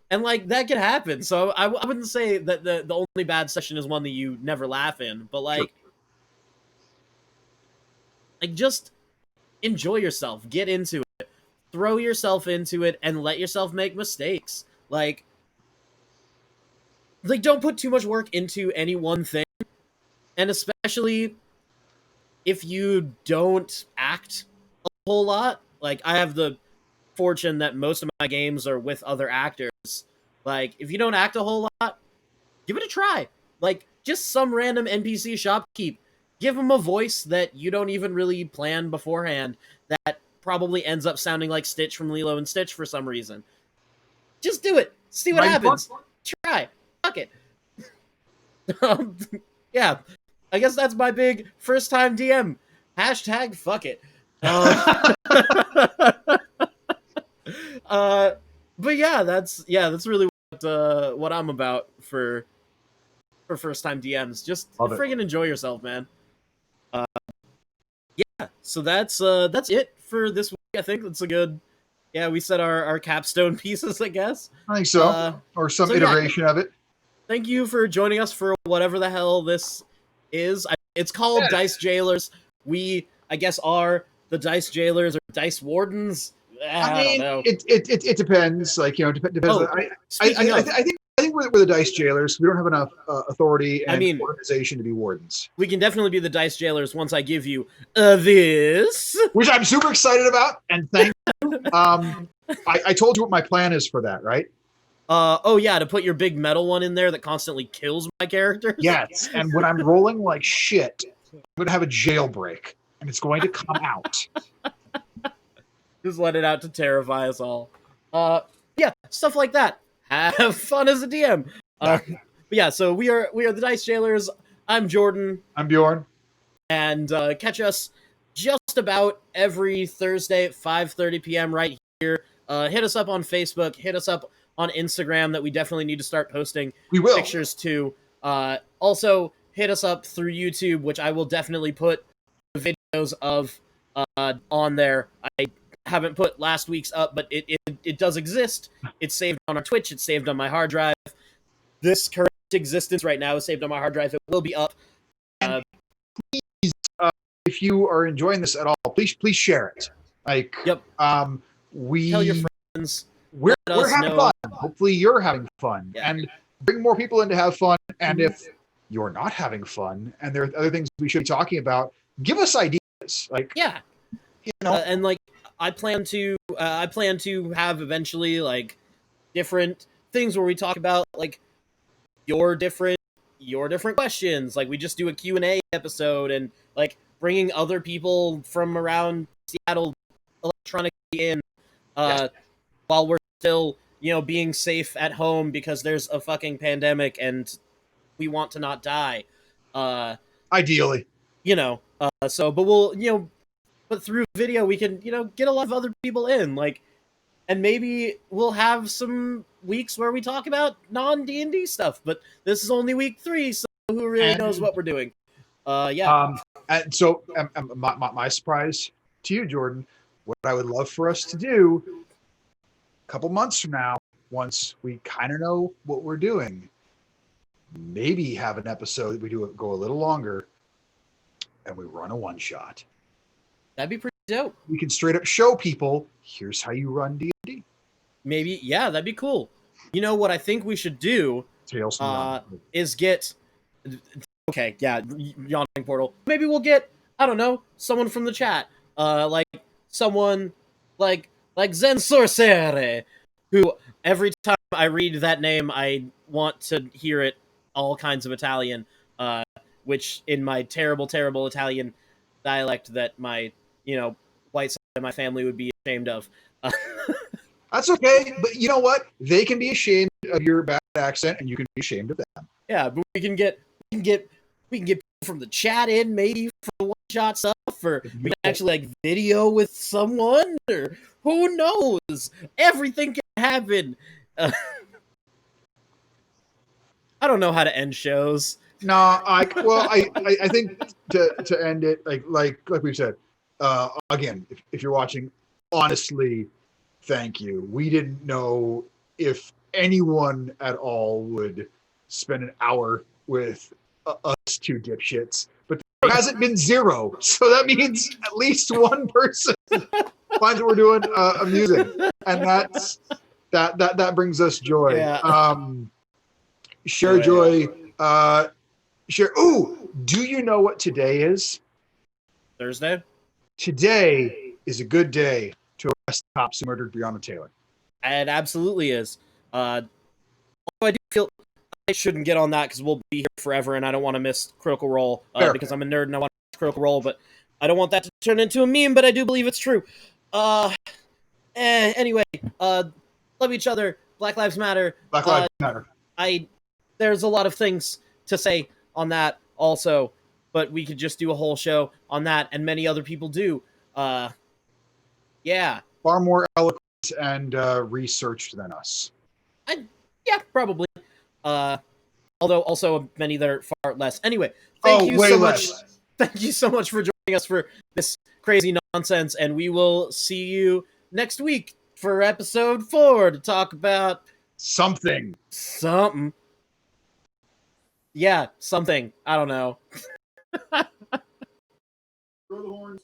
and like that can happen. So I wouldn't say that the only bad session is one that you never laugh in, but like, like just enjoy yourself, get into it, throw yourself into it, and let yourself make mistakes. Like don't put too much work into any one thing, and especially if you don't act a whole lot. Like, I have the fortune that most of my games are with other actors. Like, if you don't act a whole lot, give it a try. Like, just some random NPC shopkeep. Give them a voice that you don't even really plan beforehand that probably ends up sounding like Stitch from Lilo and Stitch for some reason. Just do it. See what happens. Try. Fuck it. Yeah. I guess that's my big first time DM. Hashtag fuck it. But yeah, that's really what I'm about for first time DMs. Just friggin' enjoy yourself, man. Yeah, so that's it for this week. I think that's a good. Yeah, we said our capstone pieces, I guess. I think so, or some iteration of it. Thank you for joining us for whatever the hell this is. It's called Dice Jailers. We, I guess, are the Dice Jailers or Dice Wardens. I don't know. It depends. Like, depends. I think we're the Dice Jailers. We don't have enough authority and organization to be wardens. We can definitely be the Dice Jailers once I give you this, which I'm super excited about. And thank you. I told you what my plan is for that, right? Oh yeah, to put your big metal one in there that constantly kills my characters. Yes, and when I'm rolling like shit, I'm gonna have a jailbreak, and it's going to come out. Just let it out to terrify us all. Yeah, stuff like that. Have fun as a DM. But yeah, so we are the Dice Jailers. I'm Jordan. I'm Bjorn. And catch us just about every Thursday at 5:30 p.m. right here. Hit us up on Facebook. Hit us up on Instagram, that we definitely need to start posting pictures to. Also, hit us up through YouTube, which I will definitely put the videos of on there. I haven't put last week's up, but it does exist. It's saved on our Twitch. It's saved on my hard drive. This current existence right now is saved on my hard drive. It will be up. Please, if you are enjoying this at all, please share it. Like, yep. Tell your friends. We're having fun. Hopefully you're having fun. Yeah. And bring more people in to have fun. And if you're not having fun and there are other things we should be talking about, give us ideas. Like, yeah. And like, I plan to have eventually like different things where we talk about like your different questions. Like, we just do a Q&A episode and like bringing other people from around Seattle electronically in while we're still, being safe at home because there's a fucking pandemic and we want to not die. Ideally. But we'll, but through video we can, get a lot of other people in, like, and maybe we'll have some weeks where we talk about non-D&D stuff, but this is only week 3, so who really knows what we're doing. Yeah. And so my surprise to you, Jordan, what I would love for us to do a couple months from now, once we kind of know what we're doing, maybe have an episode that we go a little longer and we run a one shot. That'd be pretty dope. We can straight up show people, here's how you run D&D. Maybe, yeah, that'd be cool. You know what I think we should do is get... Okay, yeah, yawning portal. Maybe we'll get, I don't know, someone from the chat. Like someone like Zen Sorcere, who every time I read that name, I want to hear it all kinds of Italian, which in my terrible, terrible Italian dialect that my, white side of my family would be ashamed of. That's okay, but you know what? They can be ashamed of your bad accent, and you can be ashamed of them. Yeah, but we can get people from the chat in, maybe for the one-shot stuff, or we can actually video with someone, or who knows? Everything can happen. I don't know how to end shows. No, I think to end it like we've said, again, if you're watching, honestly, thank you. We didn't know if anyone at all would spend an hour with us two dipshits, but there hasn't been zero, so that means at least one person finds what we're doing amusing, and that brings us joy. Yeah. Share joy. Share. Ooh, do you know what today is? Thursday. Today is a good day to arrest the cops who murdered Breonna Taylor. It absolutely is. Although I do feel I shouldn't get on that because we'll be here forever, and I don't want to miss Critical Role because I'm a nerd and I want to miss Critical Role, but I don't want that to turn into a meme. But I do believe it's true. Anyway, love each other. Black Lives Matter. Black Lives Matter. There's a lot of things to say on that also, but we could just do a whole show on that, and many other people do. Yeah. Far more eloquent and researched than us. Yeah, probably. Although also many that are far less. Anyway, thank you so much. Thank you so much for joining us for this crazy nonsense, and we will see you next week for episode 4 to talk about something. Yeah, something. I don't know. Throw the horns.